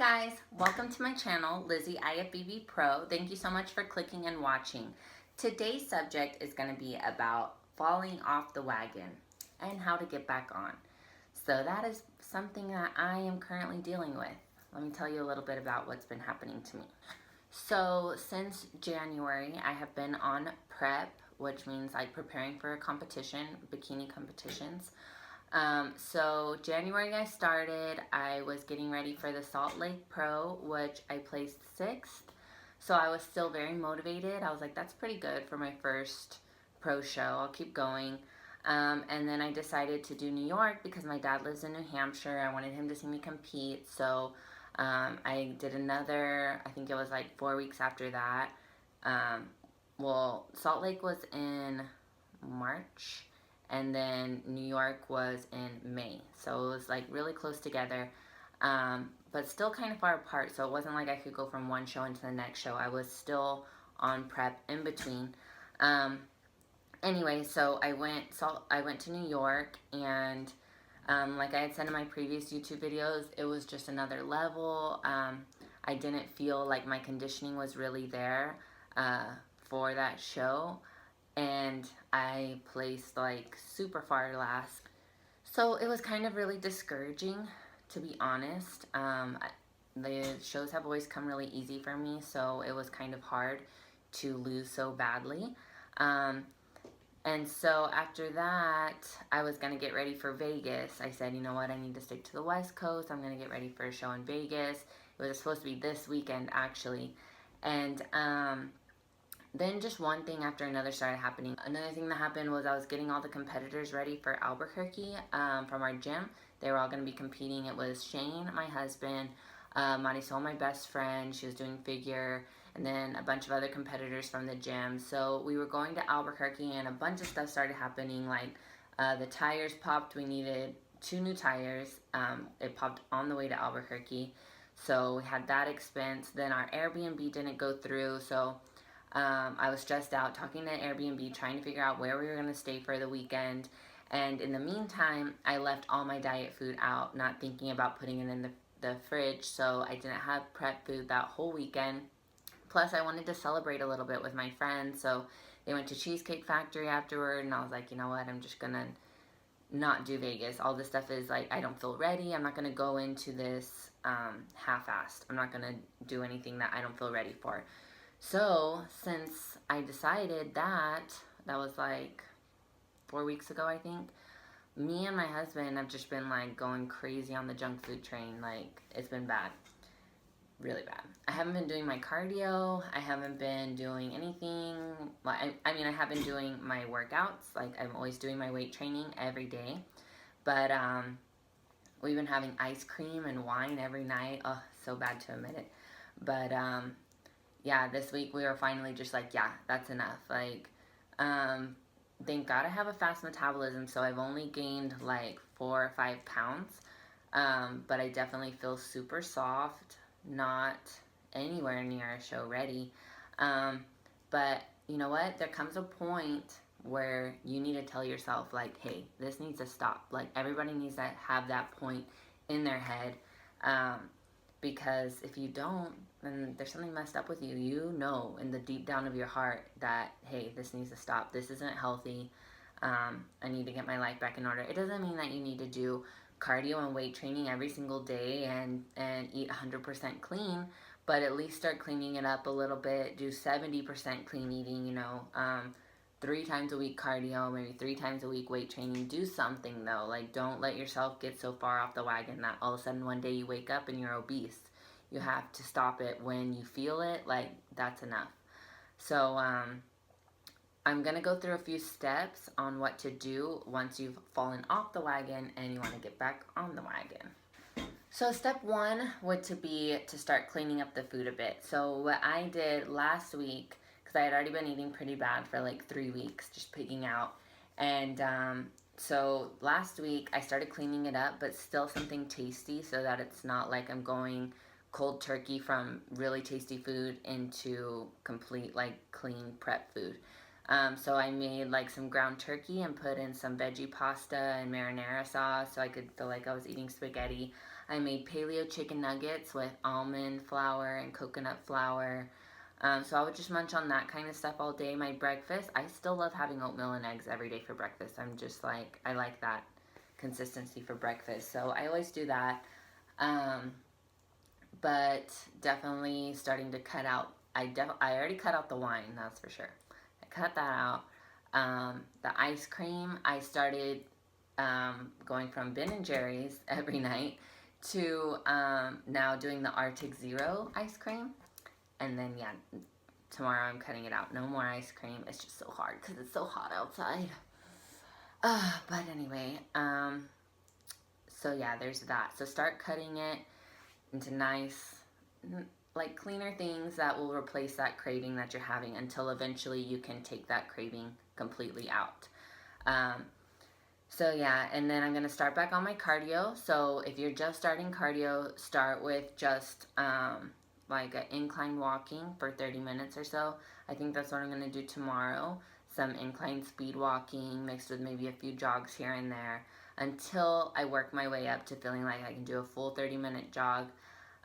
guys, welcome to my channel, Lizzie IFBB Pro. Thank you so much for clicking and watching. Today's subject is going to be about falling off the wagon and how to get back on. So that is something that I am currently dealing with. Let me tell you a little bit about what's been happening to me. So since January, I have been on prep, which means like preparing for a competition, bikini competitions. So January I started, I was getting ready for the Salt Lake Pro, which I placed 6th. So I was still very motivated. I was like, that's pretty good for my first pro show. I'll keep going. And then I decided to do New York because my dad lives in New Hampshire. I wanted him to see me compete. So I did another, I think it was like 4 weeks after that. Well, Salt Lake was in March. And then New York was in May. So it was like really close together, but still kind of far apart. So it wasn't like I could go from one show into the next show. I was still on prep in between. Anyway, so I went to New York, and like I had said in my previous YouTube videos, it was just another level. I didn't feel like my conditioning was really there for that show. And I placed like super far last. So it was kind of really discouraging, to be honest. The shows have always come really easy for me, so it was kind of hard to lose so badly. And so after that, I was going to get ready for Vegas. I said, you know what, I need to stick to the West Coast. I'm going to get ready for a show in Vegas. It was supposed to be this weekend, actually. And then just one thing after another started happening. Another thing that happened was I was getting all the competitors ready for Albuquerque from our gym. They were all going to be competing. It was Shane, my husband, Marisol, my best friend. She was doing figure, and then a bunch of other competitors from the gym. So we were going to Albuquerque, and a bunch of stuff started happening. Like the tires popped. We needed 2 new tires. It popped on the way to Albuquerque. So we had that expense. Then our Airbnb didn't go through. So I was stressed out talking to Airbnb, trying to figure out where we were going to stay for the weekend. And in the meantime, I left all my diet food out, not thinking about putting it in the fridge. So I didn't have prep food that whole weekend. Plus, I wanted to celebrate a little bit with my friends. So they went to Cheesecake Factory afterward. And I was like, you know what? I'm just going to not do Vegas. All this stuff is like, I don't feel ready. I'm not going to go into this half-assed. I'm not going to do anything that I don't feel ready for. So, since I decided that was like 4 weeks ago, I think, me and my husband have just been like going crazy on the junk food train. Like, it's been bad. Really bad. I haven't been doing my cardio. I haven't been doing anything. Like, I mean, I have been doing my workouts. Like, I'm always doing my weight training every day. But, we've been having ice cream and wine every night. Oh, so bad to admit it. But, yeah, this week we were finally just like, yeah, that's enough. Like, thank God I have a fast metabolism, so I've only gained like 4 or 5 pounds. But I definitely feel super soft, not anywhere near a show ready. But you know what? There comes a point where you need to tell yourself, like, hey, this needs to stop. Like, everybody needs to have that point in their head. Because if you don't, then there's something messed up with you. You know in the deep down of your heart that, hey, this needs to stop. This isn't healthy. I need to get my life back in order. It doesn't mean that you need to do cardio and weight training every single day and eat 100% clean, but at least start cleaning it up a little bit. Do 70% clean eating, you know, 3 times a week cardio, maybe 3 times a week weight training. Do something though. Like, don't let yourself get so far off the wagon that all of a sudden one day you wake up and you're obese. You have to stop it when you feel it. Like, that's enough. So I'm gonna go through a few steps on what to do once you've fallen off the wagon and you want to get back on the wagon. So step 1 would be to start cleaning up the food a bit. So what I did last week, because I had already been eating pretty bad for like 3 weeks, just pigging out. And so last week I started cleaning it up, but still something tasty so that it's not like I'm going cold turkey from really tasty food into complete like clean prep food. So I made like some ground turkey and put in some veggie pasta and marinara sauce so I could feel like I was eating spaghetti. I made paleo chicken nuggets with almond flour and coconut flour. So I would just munch on that kind of stuff all day. My breakfast, I still love having oatmeal and eggs every day for breakfast. I'm just like, I like that consistency for breakfast. So I always do that. Um, but definitely starting to cut out, I already cut out the wine, that's for sure. I cut that out. The ice cream, I started going from Ben and Jerry's every night to now doing the Arctic Zero ice cream. And then, yeah, tomorrow I'm cutting it out. No more ice cream. It's just so hard because it's so hot outside. But anyway, so yeah, there's that. So start cutting it into nice, like cleaner things that will replace that craving that you're having until eventually you can take that craving completely out. Um, so yeah, and then I'm going to start back on my cardio. So if you're just starting cardio, start with just like an incline walking for 30 minutes or so. I think that's what I'm going to do tomorrow. Some incline speed walking mixed with maybe a few jogs here and there until I work my way up to feeling like I can do a full 30-minute jog.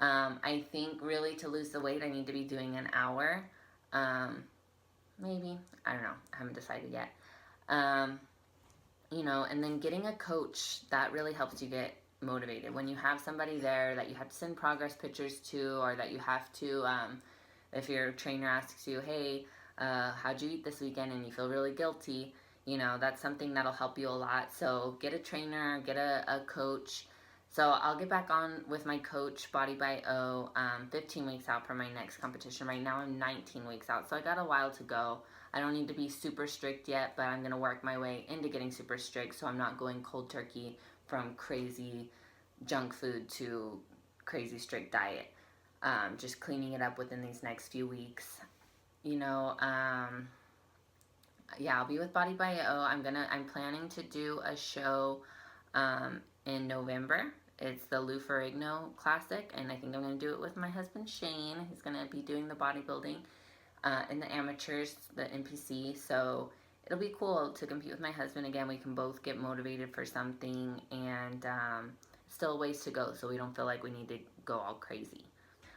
I think really to lose the weight, I need to be doing an hour. Maybe. I don't know. I haven't decided yet. And then getting a coach, that really helps you get motivated. When you have somebody there that you have to send progress pictures to, or that you have to, if your trainer asks you, hey, how'd you eat this weekend, and you feel really guilty, that's something that'll help you a lot. So get a trainer, get a coach. So I'll get back on with my coach, Body by O, 15 weeks out from my next competition. Right now I'm 19 weeks out, so I got a while to go. I don't need to be super strict yet, but I'm going to work my way into getting super strict so I'm not going cold turkey from crazy junk food to crazy strict diet. Just cleaning it up within these next few weeks. Yeah, I'll be with Body by O. I'm planning to do a show in November. It's the Lou Ferrigno Classic, and I think I'm going to do it with my husband Shane. He's going to be doing the bodybuilding in the amateurs, the NPC. So it'll be cool to compete with my husband again. We can both get motivated for something, and still a ways to go, so we don't feel like we need to go all crazy.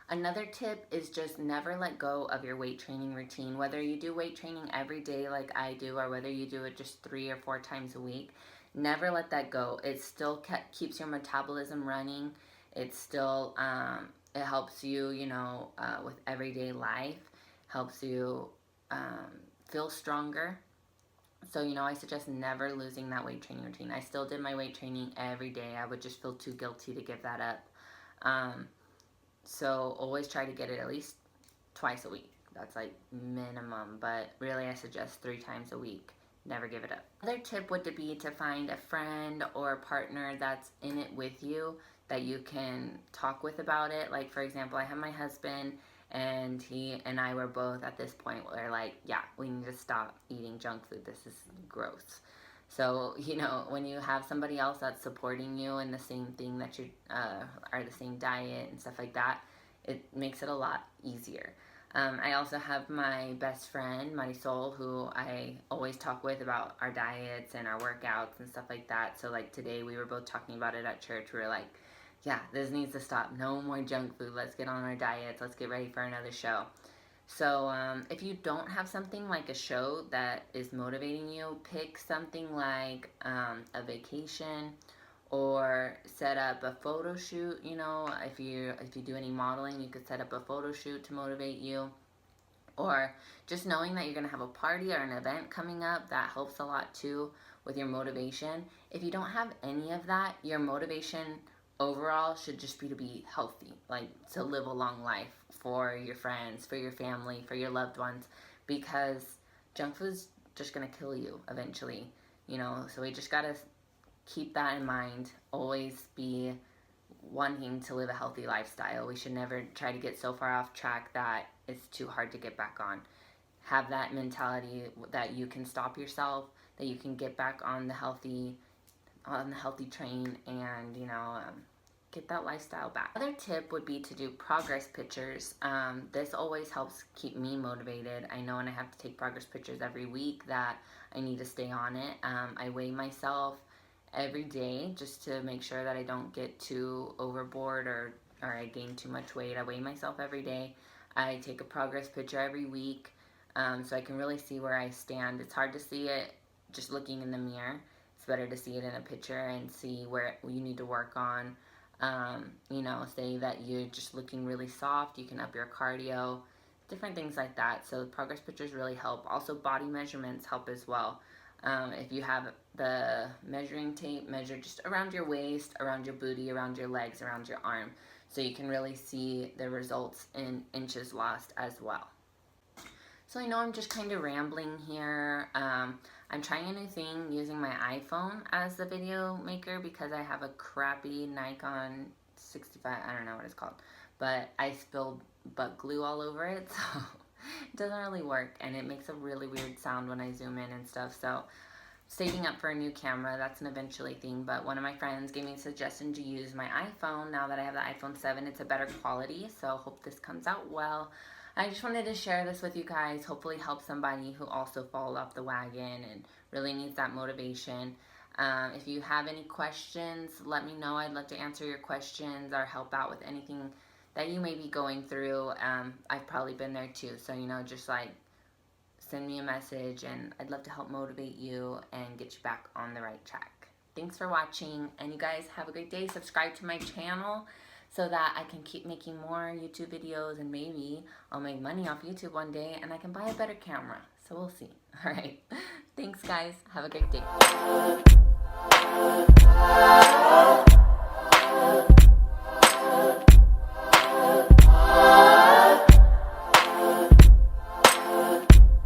Another tip is just never let go of your weight training routine. Whether you do weight training every day like I do, or whether you do it just 3 or 4 times a week, never let that go. It still keeps your metabolism running. It still, it helps you, with everyday life, helps you feel stronger. So, I suggest never losing that weight training routine. I still did my weight training every day. I would just feel too guilty to give that up. So always try to get it at least twice a week. That's like minimum, but really I suggest 3 times a week. Never give it up. Another tip would be to find a friend or a partner that's in it with you that you can talk with about it. Like, for example, I have my husband, and he and I were both at this point where, like, yeah, we need to stop eating junk food. This is gross. So, when you have somebody else that's supporting you in the same thing that you are the same diet and stuff like that, it makes it a lot easier. I also have my best friend, Marisol, who I always talk with about our diets and our workouts and stuff like that. So, like, today we were both talking about it at church. We were like, yeah, this needs to stop. No more junk food. Let's get on our diets. Let's get ready for another show. So if you don't have something like a show that is motivating you, pick something like a vacation, or set up a photo shoot. If you do any modeling, you could set up a photo shoot to motivate you. Or just knowing that you're going to have a party or an event coming up, that helps a lot too with your motivation. If you don't have any of that, your motivation overall should just be to be healthy, like to live a long life for your friends, for your family, for your loved ones, because junk food's just going to kill you eventually, so we just got to keep that in mind. Always be wanting to live a healthy lifestyle. We should never try to get so far off track that it's too hard to get back on. Have that mentality that you can stop yourself, that you can get back on the healthy train, and get that lifestyle back. Another tip would be to do progress pictures. This always helps keep me motivated. I know when I have to take progress pictures every week that I need to stay on it. I weigh myself every day just to make sure that I don't get too overboard or I gain too much weight. I weigh myself every day. I take a progress picture every week so I can really see where I stand. It's hard to see it just looking in the mirror. It's better to see it in a picture and see where you need to work on. You know, say that you're just looking really soft, you can up your cardio, different things like that. So the progress pictures really help. Also body measurements help as well. If you have the measuring tape, measure just around your waist, around your booty, around your legs, around your arm. So you can really see the results in inches lost as well. So I know I'm just kind of rambling here. I'm trying a new thing using my iPhone as the video maker because I have a crappy Nikon 65, I don't know what it's called, but I spilled butt glue all over it, so it doesn't really work, and it makes a really weird sound when I zoom in and stuff. So saving up for a new camera, that's an eventually thing, but one of my friends gave me a suggestion to use my iPhone. Now that I have the iPhone 7, it's a better quality, so hope this comes out well. I just wanted to share this with you guys, hopefully help somebody who also fell off the wagon and really needs that motivation. If you have any questions, let me know. I'd love to answer your questions or help out with anything that you may be going through. I've probably been there too, so you know, just like send me a message and I'd love to help motivate you and get you back on the right track. Thanks for watching, and you guys have a great day. Subscribe to my channel so that I can keep making more YouTube videos, and maybe I'll make money off YouTube one day and I can buy a better camera. So we'll see. All right. Thanks guys. Have a great day.